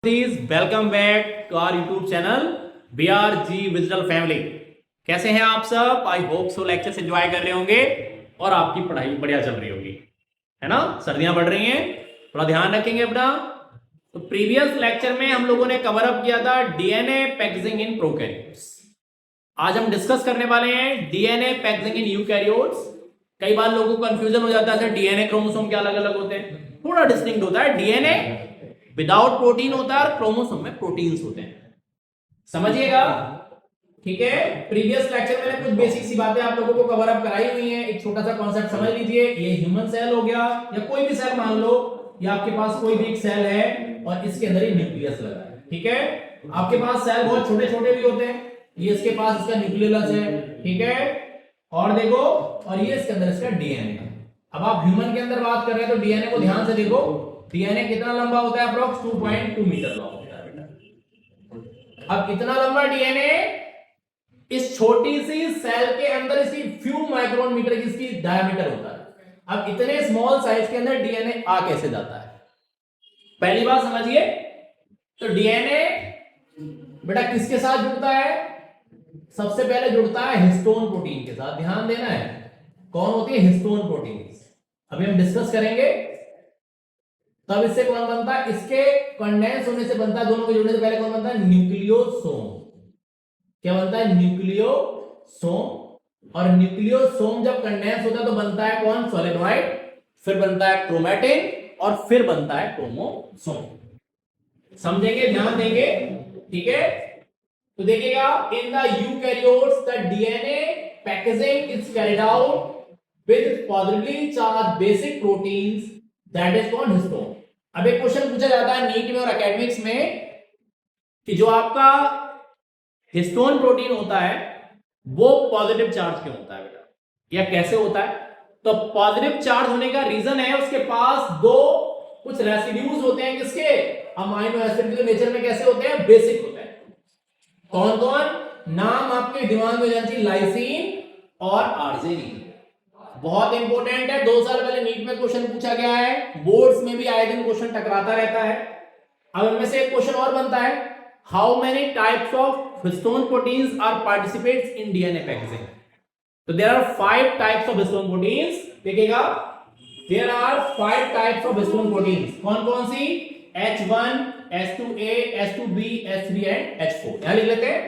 Welcome back to our YouTube channel BRG digital family. कैसे हैं आप सब? I hope so lectures enjoy कर रहे होंगे और आपकी पढ़ाई बढ़िया चल रही होगी, है ना। सर्दियां बढ़ रही हैं, थोड़ा ध्यान रखेंगे अपना। तो प्रीवियस लेक्चर में हम लोगों ने कवर अप किया था डीएनए पैकेजिंग इन प्रोकैरियोट्स। आज हम डिस्कस करने वाले हैं डीएनए पैकेजिंग इन यूकैरियोट्स। कई बार लोगों को कंफ्यूजन हो जाता है, डीएनए क्रोमोसोम क्या अलग अलग होते हैं। थोड़ा डिस्टिंक्ट होता है, डीएनए विदाउट प्रोटीन होता है और क्रोमोसोम में प्रोटीन्स होते हैं, समझिएगा। ठीक है, प्रीवियस लेक्चर में कुछ बेसिक सी बातें आप लोगों को कवर अप कराई हुई हैं। एक छोटा सा कॉन्सेप्ट समझ लीजिए। ये ह्यूमन सेल हो गया या कोई भी सेल मान लो, या आपके पास कोई भी एक सेल है और इसके अंदर ही न्यूक्लियस लगा है। ठीक है, आपके पास सेल बहुत छोटे छोटे भी होते हैं। ये इसके पास इसका न्यूक्लियस है, ठीक है, और देखो, और ये इसके अंदर इसका डीएनए। अब आप ह्यूमन के अंदर बात कर रहे हैं तो डीएनए को ध्यान से देखो। डीएनए कितना लंबा होता है? अप्रोक्स 2.2 मीटर लंबा होता है बेटा। अब इतना लंबा डीएनए इस छोटी सी सेल के अंदर इसकी फ्यू माइक्रोन मीटर की इसकी डायमीटर होता है। अब इतने स्मॉल साइज के अंदर डीएनए आ कैसे जाता है? पहली बात समझिए, तो डीएनए बेटा किसके साथ जुड़ता है? सबसे पहले जुड़ता है हिस्टोन प्रोटीन के साथ। ध्यान देना है, कौन होती है? Histone protein. अभी हम डिस्कस करेंगे। तब इससे कौन बनता है? इसके कंडेंस होने से बनता है, दोनों के जुड़ने से पहले कौन बनता है? न्यूक्लियोसोम। क्या बनता है? न्यूक्लियोसोम। और न्यूक्लियोसोम जब कंडेंस होता है तो बनता है कौन? सॉलिडॉइड। फिर बनता है क्रोमैटिन और फिर बनता है क्रोमोसोम। समझेंगे, ध्यान देंगे, ठीक है। तो देखिएगा, in the eukaryotes the DNA packaging is carried out with positively charge basic proteins, that is called histone. अब एक क्वेश्चन पूछा जाता है नीट में और एकेडमिक्स में कि जो आपका हिस्टोन प्रोटीन होता है वो पॉजिटिव चार्ज क्यों होता है बेटा, या कैसे होता है? तो पॉजिटिव चार्ज होने का रीजन है उसके पास दो कुछ रेसिड्यूज होते हैं। किसके? अमाइनो एसिड के नेचर में कैसे होते हैं? बेसिक होते हैं। कौन कौन? नाम आपके दिमाग में जाना चाहिए, लाइसिन और आर्जिनिन। बहुत इंपॉर्टेंट है, 2 साल पहले नीट में क्वेश्चन पूछा गया है, बोर्ड्स में भी आए दिन क्वेश्चन टकराता रहता है। अब इनमें से एक क्वेश्चन और बनता है, how many types of histone proteins are participates in DNA packaging? तो there are 5 types of histone proteins. देखिएगा, there are 5 types of histone proteins. कौन कौन सी? H1, H2A, H2B, H3 and H4। यहां लिख लेते हैं,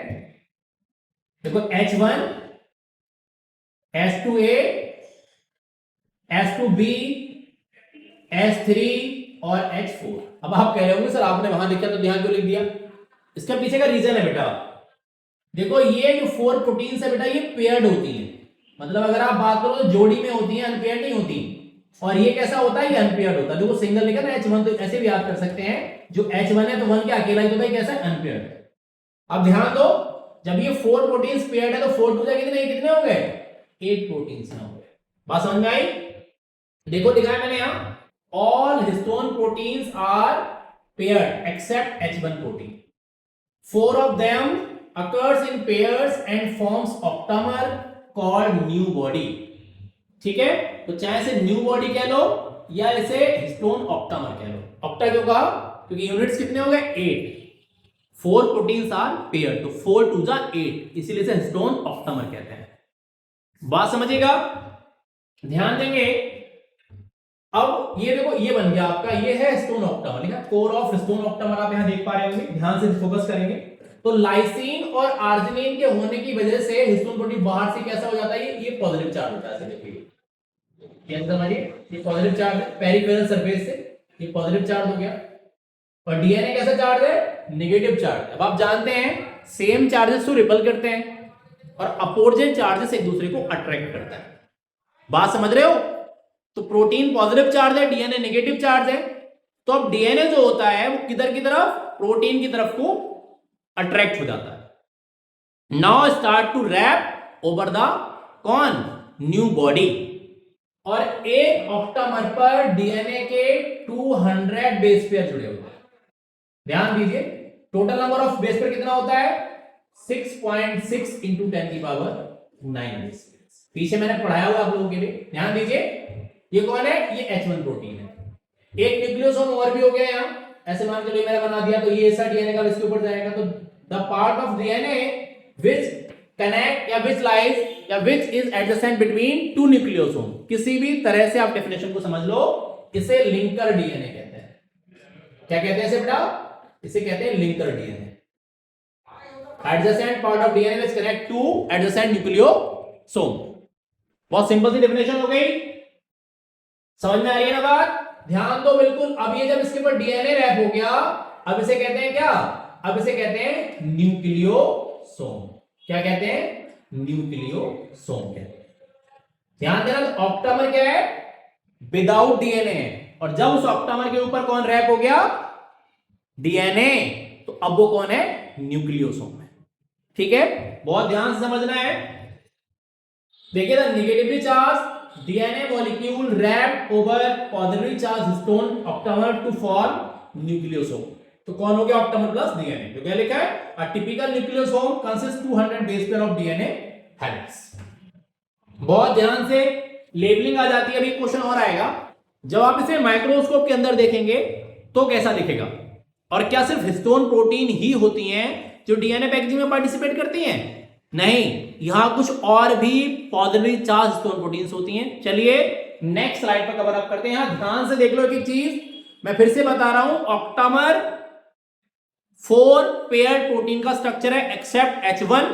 देखो H1, H2A, H2B, H3 और H4। अब आप कह रहे होंगे सर आपने वहां लिखा तो ध्यान क्यों लिख दिया? इसका पीछे का रीजन है बेटा। देखो, ये जो 4 प्रोटीन्स है बेटा, ये पेयर्ड होती हैं। मतलब अगर आप बात करो तो जोड़ी में होती है, अनपेयर्ड नहीं होती। और ये कैसा होता है? ये अनपेयर्ड होता है। देखो सिंगल लिखा ना H1, तो ऐसे भी याद कर सकते हैं, जो H1 है तो 1 क्या अकेला ही तो भाई कैसा है? अनपेयर्ड। अब ध्यान दो, जब ये 4 प्रोटीन्स पेयर्ड है तो 4 टू कितने कितने हो गए? 8 प्रोटीन्स हो गए। बात समझ में आई? देखो दिखाया मैंने यहां, all histone proteins are paired except H1 protein. 4 of them occurs in pairs and forms octamer called new body। ठीक है, तो चाहे इसे न्यू बॉडी कह लो या इसे हिस्टोन ऑक्टामर कह लो। ऑक्टा क्यों कहा? क्योंकि यूनिट्स कितने हो गए? 8। 4 प्रोटीन्स आर पेयर्ड, तो 4 टू 8, इसीलिए इसे हिस्टोन ऑक्टामर कहते हैं। बात समझिएगा, ध्यान देंगे। अब ये देखो, ये बन गया आपका, ये है हिस्टोन ऑक्टामर, ठीक है, कोर ऑफ हिस्टोन ऑक्टामर आप यहां देख पा रहे होंगे। ध्यान से फोकस करेंगे तो लाइसिन और आर्जिनिन के होने की वजह से हिस्टोन प्रोटीन बाहर से कैसा हो जाता है? ये पॉजिटिव चार्ज होता है। देखिए ये पॉजिटिव चार्ज है पेरिफेरल सरफेस से, ये पॉजिटिव चार्ज हो गया। और डीएनए कैसा चार्ज है? Negative charge. अब आप जानते हैं सेम चार्जेस तो रिपल करते हैं और अपोजिट चार्जेस एक दूसरे को अट्रैक्ट करता है। बात समझ रहे हो? तो प्रोटीन पॉजिटिव चार्ज है, डीएनए नेगेटिव चार्ज है। तो अब डीएनए जो होता है वो किधर की तरफ? प्रोटीन की तरफ को अट्रैक्ट हो जाता है। Now start to wrap over the कौन? New body. और एक ऑक्टामर पर डीएनए के 200 बेस पेयर जुड़े होते हैं। ध्यान दीजिए, total number of base pair कितना होता है? 6.6 इंटू 10⁹ पीछे मैंने पढ़ाया हुआ आप लोगों के लिए, ध्यान दीजिए। ये कौन है? ये H1 प्रोटीन है। एक न्यूक्लियोसोम और भी हो गया यहां, ऐसे मान के मैंने बना दिया तो ये ऐसा डीएनए का इसके ऊपर जाएगा, तो the part of DNA which connect या विच लाइज या which is adjacent between two nucleosome, किसी भी तरह से आप डेफिनेशन को समझ लो, इसे लिंकर डीएनए कहते हैं। क्या कहते हैं इसे बेटा? इसे कहते हैं linker DNA. Adjacent part of DNA which connect two adjacent nucleosome. बहुत सिंपल सी डेफिनेशन हो गई, समझ में आ रही है ना बात? ध्यान दो बिल्कुल। अब ये जब इसके ऊपर डीएनए रैप हो गया, अब इसे कहते हैं क्या? अब इसे कहते हैं न्यूक्लियोसोम। क्या कहते हैं? न्यूक्लियोसोम कहते हैं। ध्यान देना, तो ऑक्टामर क्या है? विदाउट डीएनए है, और जब उस ऑक्टामर के ऊपर कौन रैप हो गया? डीएनए, तो अब वो कौन है? न्यूक्लियोसोम है। ठीक है, बहुत ध्यान से समझना है। देखिए, the negatively charge DNA molecule wrapped over positively charged histone octamer to form nucleosome। तो कौन हो गया? Octamer plus DNA. तो क्या लिखा है? A typical nucleosome consists 200 base pair of DNA helix। बहुत ध्यान से लेबलिंग आ जाती है। अभी क्वेश्चन और आएगा, जब आप इसे माइक्रोस्कोप के अंदर देखेंगे तो कैसा दिखेगा? और क्या सिर्फ हिस्टोन प्रोटीन ही होती हैं जो डीएनए पैकेजिंग में पार्टिसिपेट करती हैं? नहीं, यहां कुछ और भी पॉजिटिवली चार्ज हिस्टोन प्रोटीन्स होती हैं। चलिए नेक्स्ट स्लाइड पर कवर अप करते हैं। यहां ध्यान से देख लो एक चीज, मैं फिर से बता रहा हूं, ऑक्टामर 4 पेयर प्रोटीन का स्ट्रक्चर है except H1।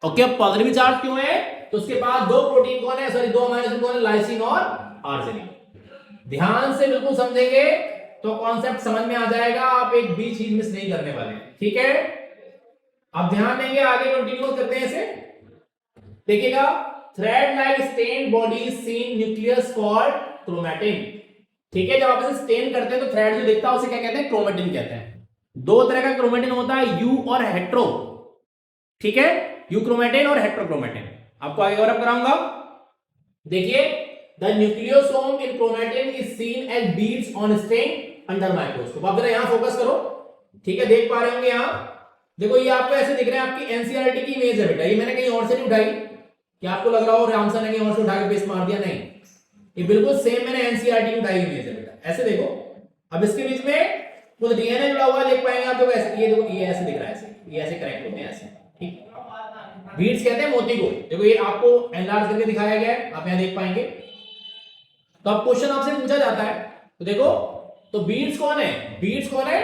Okay, positively charge क्यों है? तो उसके बाद दो प्रोटीन कौन है? सॉरी, दो अमीनो एसिड कौन है? लाइसिन और आर्जिनिन। ध्यान से बिल्कुल समझेंगे तो कॉन्सेप्ट समझ में आ जाएगा, आप एक भी चीज मिस नहीं करने वाले। ठीक है, अब ध्यान देंगे, आगे कंटिन्यू करते हैं इसे। देखिएगा, thread like stain body seen nucleus called chromatin. ठीक है, जब आप इसे स्टेन करते हैं तो थ्रेड जो दिखता है उसे क्या कहते हैं? क्रोमैटिन कहते हैं। दो तरह का क्रोमैटिन होता है, यू और हेट्रो। ठीक है, यू क्रोमैटिन और हेट्रोक्रोमैटिन, आपको आगे और कराऊंगा। देखिए, the nucleosome in chromatin is seen as beads on stain under microscope. आप जरा यहां फोकस करो। ठीक है, देख पा रहे होंगे यहां, देखो ये आपको ऐसे दिख रहा है, आपकी एनसीईआरटी की इमेज है बेटा। ये मैंने कहीं और से नहीं उठाई, क्या आपको लग रहा हो राम सर ने कहीं और से उठा के पेस्ट मार दिया? नहीं, ये बिल्कुल सेम मैंने एनसीईआरटी की उठाई इमेज है बेटा। ऐसे देखो, अब इसके बीच में कुछ डीएनए जुड़ा हुआ देख पाएंगे आप। देखो ऐसे, ये देखो, ये ऐसे दिख रहा है, ऐसे ये ऐसे कनेक्ट होते हैं ऐसे। ठीक, बीड्स कहते हैं मोती को। देखो ये आपको एनलार्ज करके दिखाया गया है, आप यहां देख पाएंगे। तो अब क्वेश्चन आपसे पूछा जाता है, तो देखो, तो बीड्स कौन है? बीड्स कौन है?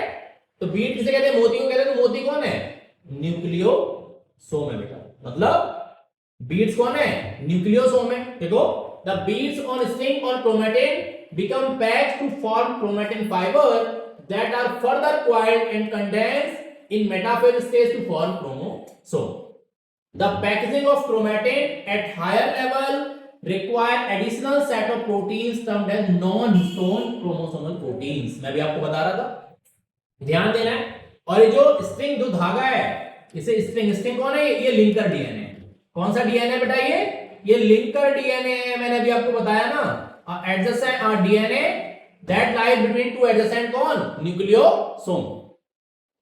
तो बीड किसे कहते हैं? मोती को कहते हैं। तो मोती कौन है? न्यूक्लियोसोम है बेटा। मतलब बीड्स कौन है? न्यूक्लियोसोम है। देखो, द बीड्स ऑन स्ट्रिंग और chromatin become packed to form chromatin fibre that are further coiled and condensed in metaphase stage to form chromosome। The packaging of chromatin at higher level require additional set of proteins termed as non-histone chromosomal proteins। मैं भी आपको बता रहा था, ध्यान देना है। और ये जो स्ट्रिंग, जो धागा है, इसे स्ट्रिंग कौन है? ये लिंकर डीएनए। कौन सा डीएनए बेटा? ये लिंकर डीएनए है। मैंने अभी आपको बताया ना, adjacent DNA that lies between two adjacent कौन? न्यूक्लियोसोम।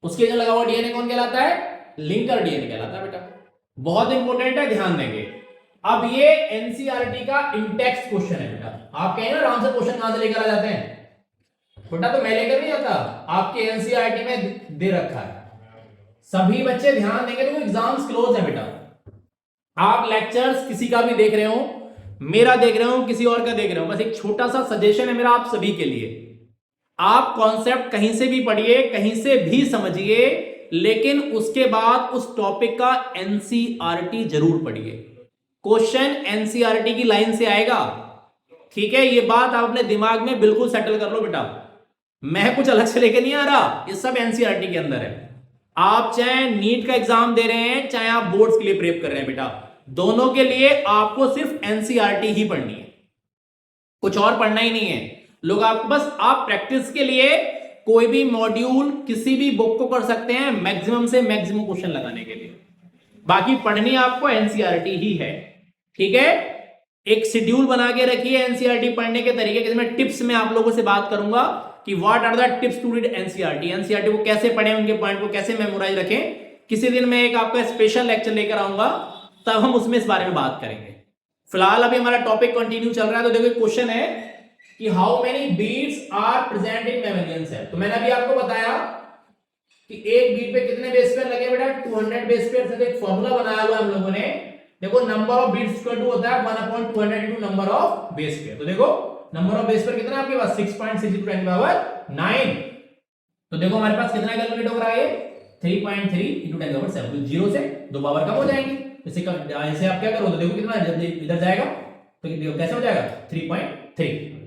उसके जो लगा हुआ डीएनए कौन कहलाता है? लिंकर डीएनए कहलाता है बेटा। बहुत इंपॉर्टेंट है, ध्यान देंगे। अब ये एनसीईआरटी का इंटेक्स्ट क्वेश्चन है बेटा। आप कहें ना राम से क्वेश्चन कहां से लेकर आ जाते हैं बेटा? तो मैं लेकर नहीं आता, आपके एनसीईआरटी में दे रखा है। सभी बच्चे ध्यान देंगे, तो एग्जाम्स क्लोज है बेटा। आप लेक्चर्स किसी का भी देख रहे हो, मेरा देख रहे हो, किसी और का देख रहे हो, बस एक छोटा सा सजेशन है मेरा आप सभी के लिए। आप कॉन्सेप्ट कहीं से भी पढ़िए, कहीं से भी समझिए, लेकिन उसके बाद उस टॉपिक का एनसीईआरटी जरूर पढ़िए। क्वेश्चन एनसीईआरटी की लाइन से आएगा। ठीक है, ये बात आप अपने दिमाग में बिल्कुल सेटल कर लो बेटा। मैं कुछ अलग से लेके नहीं आ रहा, ये सब एनसीईआरटी के अंदर है। आप चाहे नीट का एग्जाम दे रहे हैं, चाहे आप बोर्ड्स के लिए प्रेप कर रहे हैं बेटा, दोनों के लिए आपको सिर्फ एनसीईआरटी ही पढ़नी है, कुछ और पढ़ना ही नहीं है। लोग आपको बस, आप प्रैक्टिस के लिए कोई भी मॉड्यूल किसी भी बुक को कर सकते हैं मैक्सिमम से मैक्सिमम क्वेश्चन लगाने के लिए, बाकी पढ़नी आपको एनसीईआरटी ही है। ठीक है, एक शेड्यूल बना के रखिए एनसीईआरटी पढ़ने के तरीके, जिसमें टिप्स में आप लोगों से बात करूंगा कि what are the tips to read NCERT. NCERT को कैसे पढ़ें, उनके पॉइंट को कैसे मेमोराइज रखें। किसी दिन मैं एक आपका स्पेशल लेक्चर लेकर आऊंगा, तब हम उसमें इस बारे में बात करेंगे। फिलहाल अभी हमारा टॉपिक कंटिन्यू चल रहा है। तो देखो क्वेश्चन है, कि how many beads are present in mammalian cell. तो मैंने अभी आपको बताया कि एक बीट पे कितने बेस पेयर लगे बेटा, 200 बेस पेयर से। एक फॉर्मूला बनाया हुआ है हम लोगों ने, देखो number of beads equal to होता है 1/200 into number of base pair. तो देखो नंबर ऑफ बेस पेयर कितना है आपके पास, 6.6 × 10⁻9। तो देखो हमारे पास कितना कैलकुलेट हो रहा है, 3.3 × 10⁻7। तो 0 से 2 पावर कम हो जाएंगे। इसे आप क्या करो तो देखो कितना जब इधर जाएगा तो कैसे हो जाएगा, 3.3।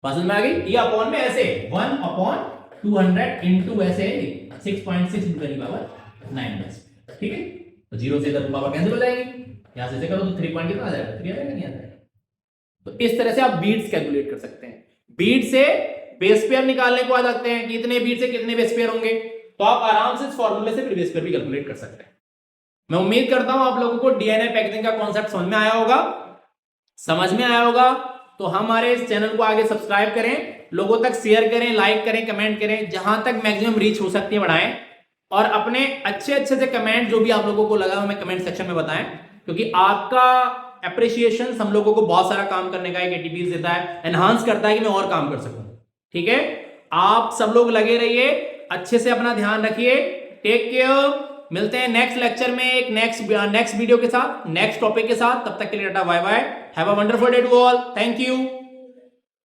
समझ में आ गई। ये अपॉन में ऐसे 1/200 इनटू ऐसे 6.6 × 10⁻9। ठीक है, तो 0 से 10 पावर कैंसिल हो जाएगी, यहां से ऐसे करो तो 3 पॉइंट कितना आ जाएगा, 3 आ जाएगा, नहीं आ जाएगा। तो इस तरह से आप बीट्स कैलकुलेट कर सकते हैं। बीट से बेस पेयर निकालने को आ जाते हैं कि इतने बीट से कितने बेस पेयर होंगे, तो आप आराम से इस फॉर्मूले से फिर बेस पेयर भी कैलकुलेट कर सकते हैं। मैं उम्मीद करता हूं आप लोगों को डीएनए पैकेजिंग का कॉन्सेप्ट समझ में आया होगा। समझ में आया होगा तो हमारे इस चैनल को आगे सब्सक्राइब करें, लोगों तक शेयर करें, लाइक करें, कमेंट करें, जहां तक मैक्सिमम रीच हो सकती है बढ़ाएं। और अपने अच्छे से कमेंट जो भी आप लोगों को लगा हमें कमेंट सेक्शन में बताएं, क्योंकि आपका एप्रिसिएशन हम लोगों को बहुत सारा काम करने का एक एटीपीज देता है, एनहांस करता है कि मैं और काम कर सकूं। ठीक है, आप सब लोग लगे रहिए, अच्छे से अपना ध्यान रखिए, टेक केयर। मिलते हैं नेक्स्ट लेक्चर में एक नेक्स्ट वीडियो के साथ, नेक्स्ट टॉपिक के साथ। तब तक के लिए tata bye bye, have a wonderful day to all, thank you.